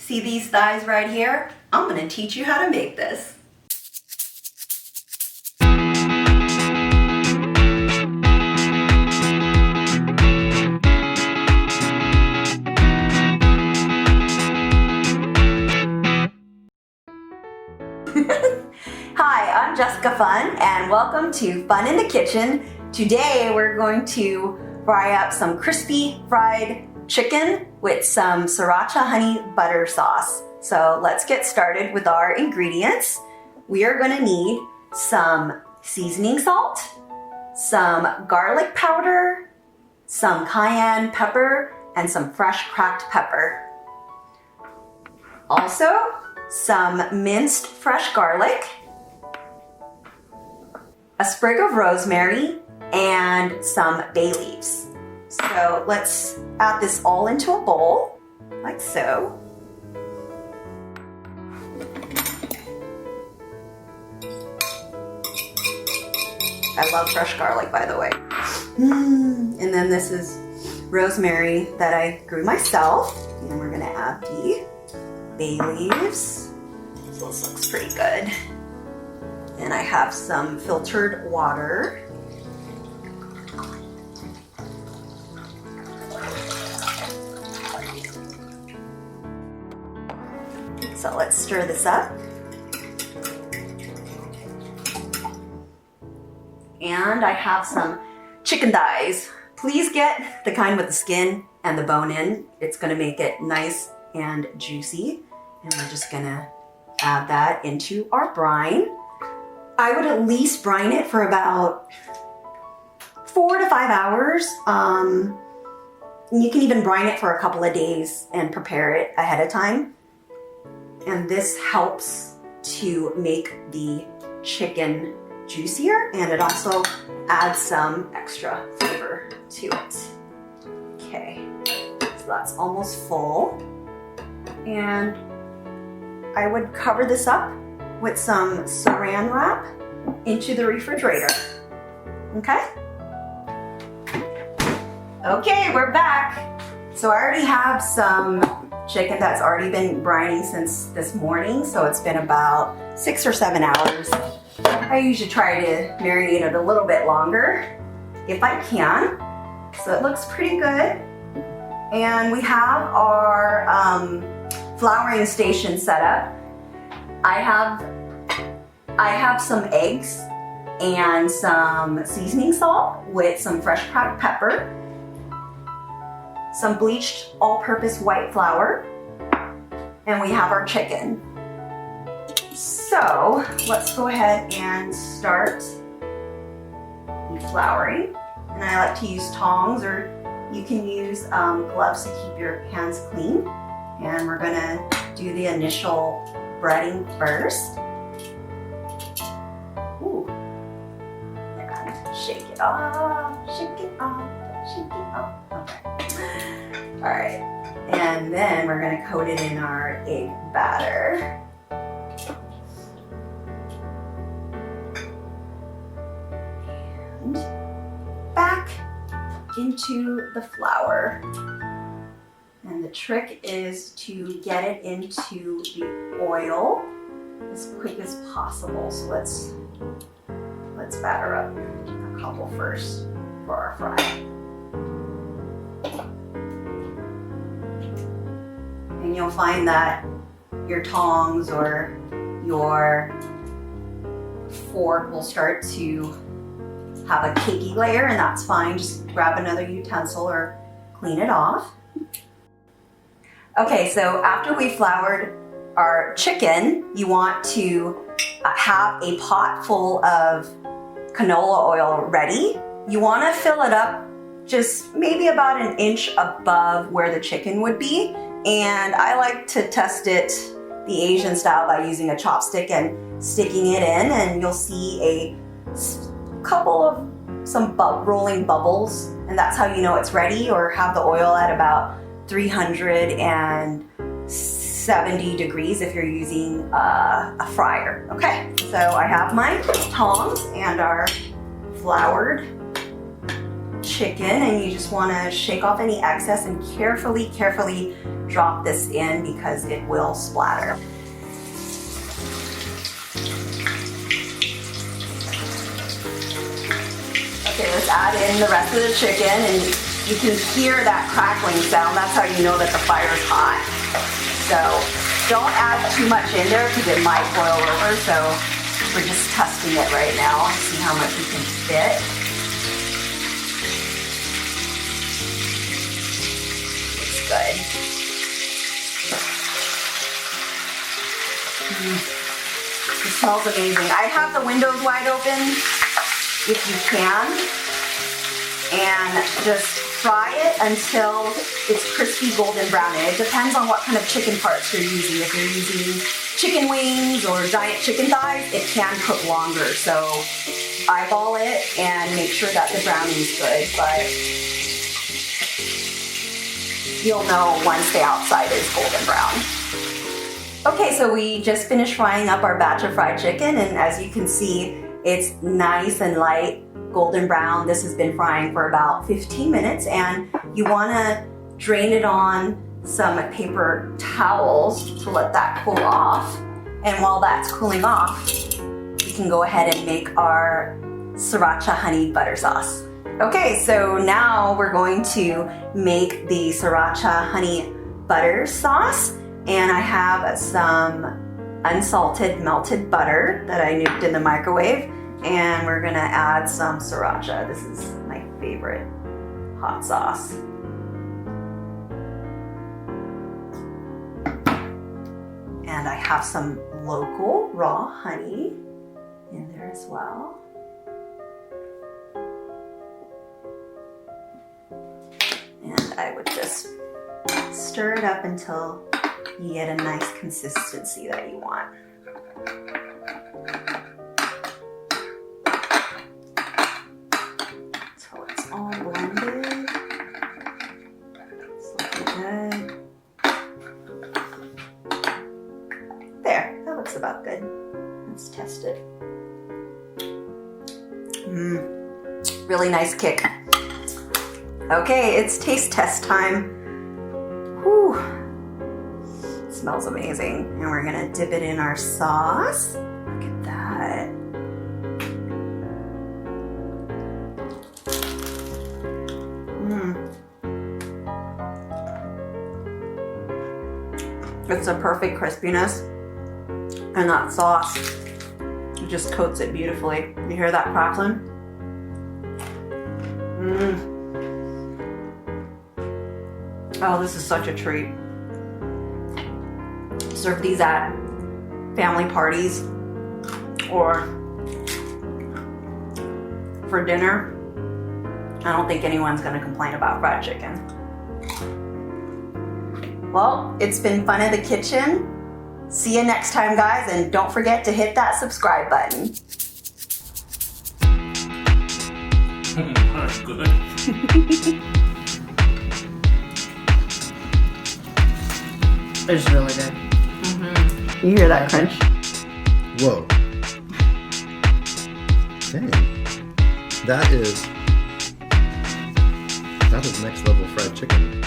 See these thighs right here? I'm gonna teach you how to make this. Hi, I'm Jessica Fun and welcome to Fun in the Kitchen. Today we're going to fry up some crispy fried chicken with some Sriracha honey butter sauce. So let's get started with our ingredients. We are going to need some seasoning salt, some garlic powder, some cayenne pepper, and some fresh cracked pepper. Also, some minced fresh garlic, a sprig of rosemary, and some bay leaves. So let's add this all into a bowl, like so. I love fresh garlic, by the way. And then this is rosemary that I grew myself. And we're gonna add the bay leaves. So this looks pretty good. And I have some filtered water. So let's stir this up. And I have some chicken thighs. Please get the kind with the skin and the bone in. It's gonna make it nice and juicy. And we're just gonna add that into our brine. I would at least brine it for about 4 to 5 hours. You can even brine it for a couple of days and prepare it ahead of time. And this helps to make the chicken juicier, and it also adds some extra flavor to it. Okay, so that's almost full. And I would cover this up with some saran wrap into the refrigerator. Okay? Okay, we're back. So I already have some chicken that's already been brining since this morning, so it's been about 6 or 7 hours. I usually try to marinate it a little bit longer if I can. So it looks pretty good. And we have our flouring station set up. I have some eggs and some seasoning salt with some fresh cracked pepper, some bleached all-purpose white flour, and we have our chicken. So let's go ahead and start the flouring. And I like to use tongs, or you can use gloves to keep your hands clean. And we're gonna do the initial breading first. Ooh. And shake it off, shake it off, shake it off. Okay. All right. And then we're gonna coat it in our egg batter. And back into the flour. And the trick is to get it into the oil as quick as possible. So let's batter up a couple first for our fry. And you'll find that your tongs or your fork will start to have a cakey layer, and that's fine. Just grab another utensil or clean it off. Okay, so after we floured our chicken, you want to have a pot full of canola oil ready. You want to fill it up just maybe about 1 inch above where the chicken would be. And I like to test it the Asian style by using a chopstick and sticking it in, and you'll see a couple of some rolling bubbles, and that's how you know it's ready. Or have the oil at about 370 degrees if you're using a fryer. Okay, so I have my tongs and our floured chicken, and you just want to shake off any excess and carefully drop this in because it will splatter. Okay, let's add in the rest of the chicken, and you can hear that crackling sound. That's how you know that the fire is hot. So don't add too much in there because it might boil over. So we're just testing it right now to see how much we can fit. Looks good. It smells amazing. I have the windows wide open if you can, and just fry it until it's crispy golden brown. And it depends on what kind of chicken parts you're using. If you're using chicken wings or giant chicken thighs, it can cook longer. So eyeball it and make sure that the browning's good, but you'll know once the outside is golden brown. Okay, so we just finished frying up our batch of fried chicken, and as you can see, it's nice and light golden brown. This has been frying for about 15 minutes, and you want to drain it on some paper towels to let that cool off. And while that's cooling off, we can go ahead and make our Sriracha honey butter sauce. Okay, so now we're going to make the Sriracha honey butter sauce, and I have some unsalted melted butter that I nuked in the microwave, and we're gonna add some Sriracha. This is my favorite hot sauce. And I have some local raw honey in there as well. And I would just stir it up until you get a nice consistency that you want. So it's all blended. It's looking good. There, that looks about good. Let's test it. Really nice kick. Okay, it's taste test time. Whew. It smells amazing. And we're gonna dip it in our sauce. Look at that. It's a perfect crispiness, and that sauce just coats it beautifully. You hear that crackling? Oh, this is such a treat. Serve these at family parties or for dinner. I don't think anyone's gonna complain about fried chicken. Well, it's been fun in the kitchen. See you next time, guys, and don't forget to hit that subscribe button. That's good. It's really good. You hear that crunch? Whoa. Dang. That is next level fried chicken.